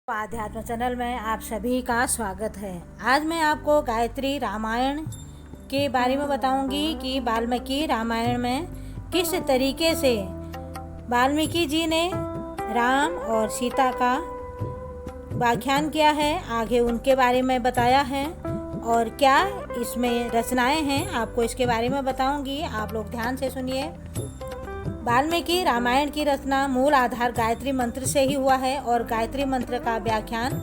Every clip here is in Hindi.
आध्यात्म चैनल में आप सभी का स्वागत है। आज मैं आपको गायत्री रामायण के बारे में बताऊंगी कि वाल्मीकि रामायण में किस तरीके से वाल्मीकि जी ने राम और सीता का व्याख्यान किया है, आगे उनके बारे में बताया है और क्या इसमें रचनाएं हैं, आपको इसके बारे में बताऊंगी। आप लोग ध्यान से सुनिए। वाल्मीकि रामायण की रचना मूल आधार गायत्री मंत्र से ही हुआ है और गायत्री मंत्र का व्याख्यान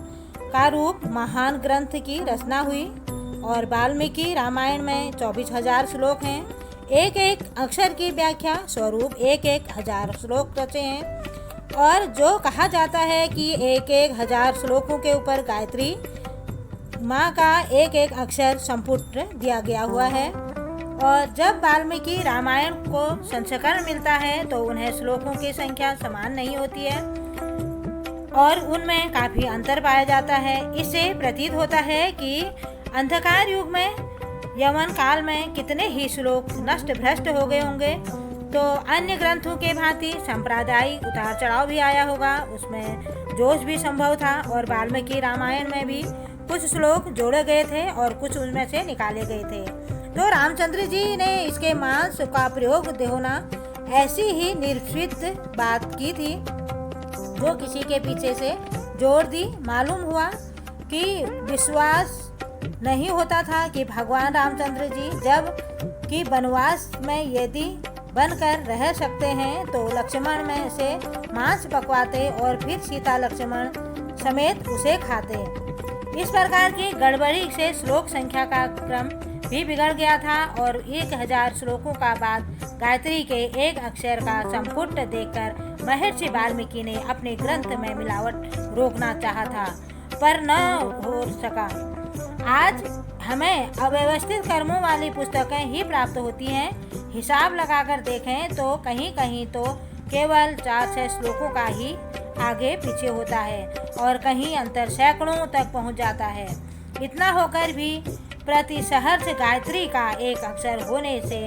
का रूप महान ग्रंथ की रचना हुई। और वाल्मीकि रामायण में 24,000 श्लोक हैं। एक एक अक्षर की व्याख्या स्वरूप 1,000 श्लोक रचे हैं और जो कहा जाता है कि 1,000 श्लोकों के ऊपर गायत्री माँ का एक एक अक्षर संपुट दिया गया हुआ है। और जब वाल्मीकि रामायण को संस्करण मिलता है तो उन्हें श्लोकों की संख्या समान नहीं होती है और उनमें काफ़ी अंतर पाया जाता है। इससे प्रतीत होता है कि अंधकार युग में यवन काल में कितने ही श्लोक नष्ट भ्रष्ट हो गए होंगे। तो अन्य ग्रंथों के भांति सांप्रदायिक उतार चढ़ाव भी आया होगा, उसमें जोश भी संभव था और वाल्मीकि रामायण में भी कुछ श्लोक जोड़े गए थे और कुछ उनमें से निकाले गए थे। तो रामचंद्र जी ने इसके मांस का प्रयोग होना ऐसी ही निर्वित बात की थी जो किसी के पीछे से जोड़ दी। मालूम हुआ कि विश्वास नहीं होता था कि भगवान रामचंद्र जी जब कि वनवास में यदि बनकर रह सकते हैं तो लक्ष्मण में से मांस पकवाते और फिर सीता लक्ष्मण समेत उसे खाते। इस प्रकार की गड़बड़ी से श्लोक संख्या का क्रम भी बिगड़ गया था और 1,000 श्लोकों का बाद गायत्री के एक अक्षर का संपुट देखकर महर्षि वाल्मीकि ने अपने ग्रंथ में मिलावट रोकना चाहा था पर न हो सका। आज हमें अव्यवस्थित कर्मों वाली पुस्तकें ही प्राप्त होती हैं। हिसाब लगाकर देखें तो कहीं कहीं तो केवल 400 श्लोकों का ही आगे पीछे होता है और कहीं अंतर सैकड़ों तक पहुंच जाता है। इतना होकर भी प्रति सहर्ष गायत्री का एक अक्षर होने से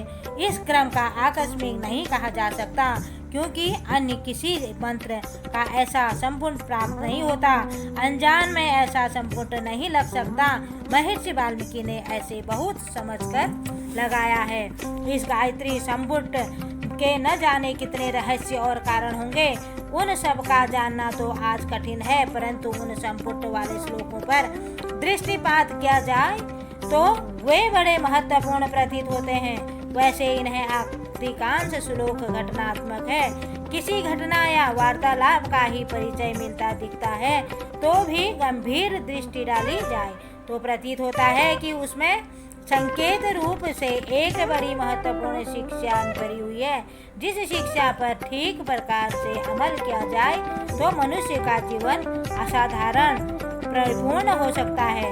इस क्रम का आकस्मिक नहीं कहा जा सकता, क्योंकि अन्य किसी मंत्र का ऐसा संपुट प्राप्त नहीं होता। अनजान में ऐसा संपुट नहीं लग सकता। महर्षि वाल्मीकि ने ऐसे बहुत समझकर लगाया है। इस गायत्री संपुट के न जाने कितने रहस्य और कारण होंगे, उन सब का जानना तो आज कठिन है, परंतु उन संपुट वाले श्लोकों पर दृष्टिपात किया जाए तो वे बड़े महत्वपूर्ण प्रतीत होते हैं। वैसे इन्हें अधिकांश श्लोक घटनात्मक है। किसी घटना या वार्तालाप का ही परिचय मिलता दिखता है तो भी गंभीर दृष्टि डाली जाए तो प्रतीत होता है कि उसमें संकेत रूप से एक बड़ी महत्वपूर्ण शिक्षा भरी हुई है। जिस शिक्षा पर ठीक प्रकार से अमल किया जाए तो मनुष्य का जीवन असाधारण परिपूर्ण हो सकता है।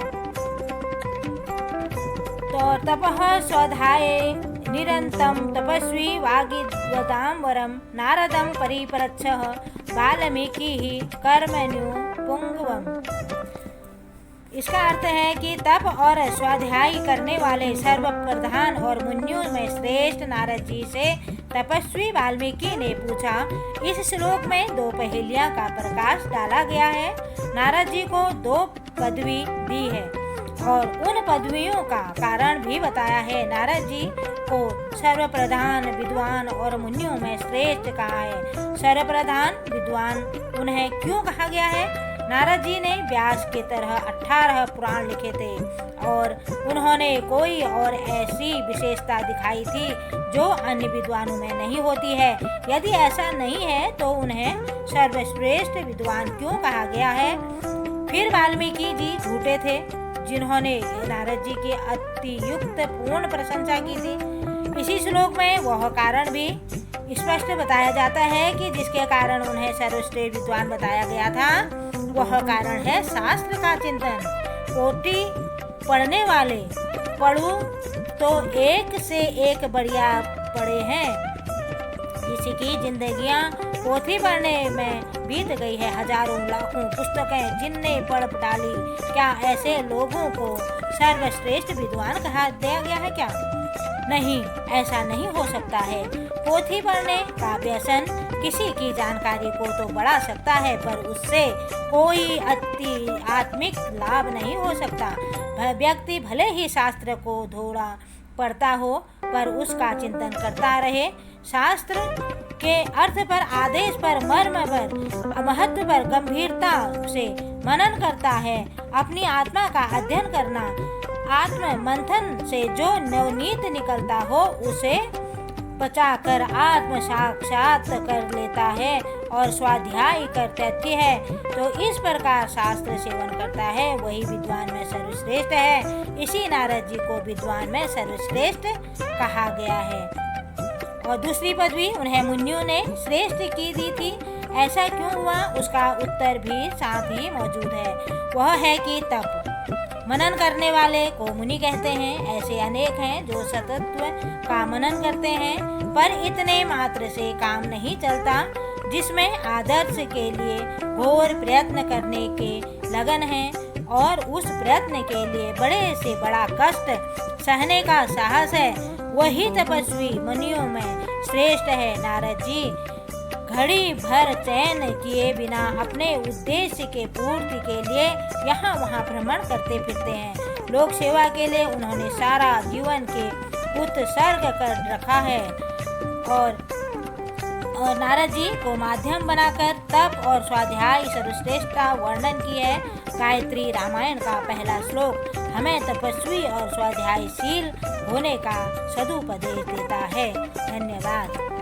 तो तपः स्वधाये निरंतम तपस्वी वागिद्वदाम्बरम नारदम परिपरच्छः वाल्मीकि कर्मण्यो पुंगवम। इसका अर्थ है कि तप और स्वाध्याय करने वाले सर्वप्रधान और मुनियों में श्रेष्ठ नारद जी से तपस्वी वाल्मीकि ने पूछा। इस श्लोक में 2 पहेलियां का प्रकाश डाला गया है। नारद जी को 2 पदवी दी है और उन पदवियों का कारण भी बताया है। नारद जी को सर्वप्रधान विद्वान और मुनियों में श्रेष्ठ कहा है। सर्वप्रधान विद्वान उन्हें क्यों कहा गया है? नारद जी ने व्यास की तरह 18 पुराण लिखे थे और उन्होंने कोई और ऐसी विशेषता दिखाई थी जो अन्य विद्वानों में नहीं होती है। यदि ऐसा नहीं है तो उन्हें सर्वश्रेष्ठ विद्वान क्यों कहा गया है? फिर वाल्मीकि जी झूठे थे जिन्होंने नारद जी की अतियुक्त पूर्ण प्रशंसा की थी। इसी श्लोक में वह कारण भी स्पष्ट बताया जाता है कि जिसके कारण उन्हें सर्वश्रेष्ठ विद्वान बताया गया था। वह कारण है शास्त्र का चिंतन। पोथी पढ़ने वाले पढ़ू तो एक से एक बढ़िया पढ़े हैं। किसी की जिंदगियां पोथी पढ़ने में बीत गई है। हजारों लाखों पुस्तकें जिनने पढ़ डाली, क्या ऐसे लोगों को सर्वश्रेष्ठ विद्वान कहा दिया गया है क्या? नहीं, ऐसा नहीं हो सकता है। पोथी पढ़ने का व्यसन किसी की जानकारी को तो बढ़ा सकता है, पर उससे कोई अति आत्मिक लाभ नहीं हो सकता। व्यक्ति भले ही शास्त्र को थोड़ा पढ़ता हो, पर उसका चिंतन करता रहे। शास्त्र के अर्थ पर, आदेश पर, मर्म पर, महत्व पर गंभीरता से मनन करता है। अपनी आत्मा का अध्ययन करना, आत्म मंथन से जो नवनीत निकलता हो उसे पचाकर आत्म साक्षात कर लेता है और स्वाध्याय कर त्याज्य है, तो इस प्रकार शास्त्र सेवन करता है, वही विद्वान में सर्वश्रेष्ठ है। इसी नारद जी को विद्वान में सर्वश्रेष्ठ कहा गया है। और दूसरी पदवी उन्हें मुनियों ने श्रेष्ठ की दी थी। ऐसा क्यों हुआ, उसका उत्तर भी साथ ही मौजूद है। वह है कि तप मनन करने वाले को मुनि कहते हैं। ऐसे अनेक हैं जो सतत्व का मनन करते हैं, पर इतने मात्र से काम नहीं चलता, जिसमें आदर्श के लिए घोर प्रयत्न करने के लगन है और उस प्रयत्न के लिए बड़े से बड़ा कष्ट सहने का साहस है, वही तपस्वी मुनियों में श्रेष्ठ है। नारद जी घड़ी भर चयन किए बिना अपने उद्देश्य के पूर्ति के लिए यहाँ वहाँ भ्रमण करते फिरते हैं। लोक सेवा के लिए उन्होंने सारा जीवन के उत्सर्ग कर रखा है और नारद जी को माध्यम बनाकर तप और स्वाध्याय सर्वश्रेष्ठता वर्णन की है। गायत्री रामायण का पहला श्लोक हमें तपस्वी और स्वाध्यायशील होने का सदुपदेश देता है। धन्यवाद।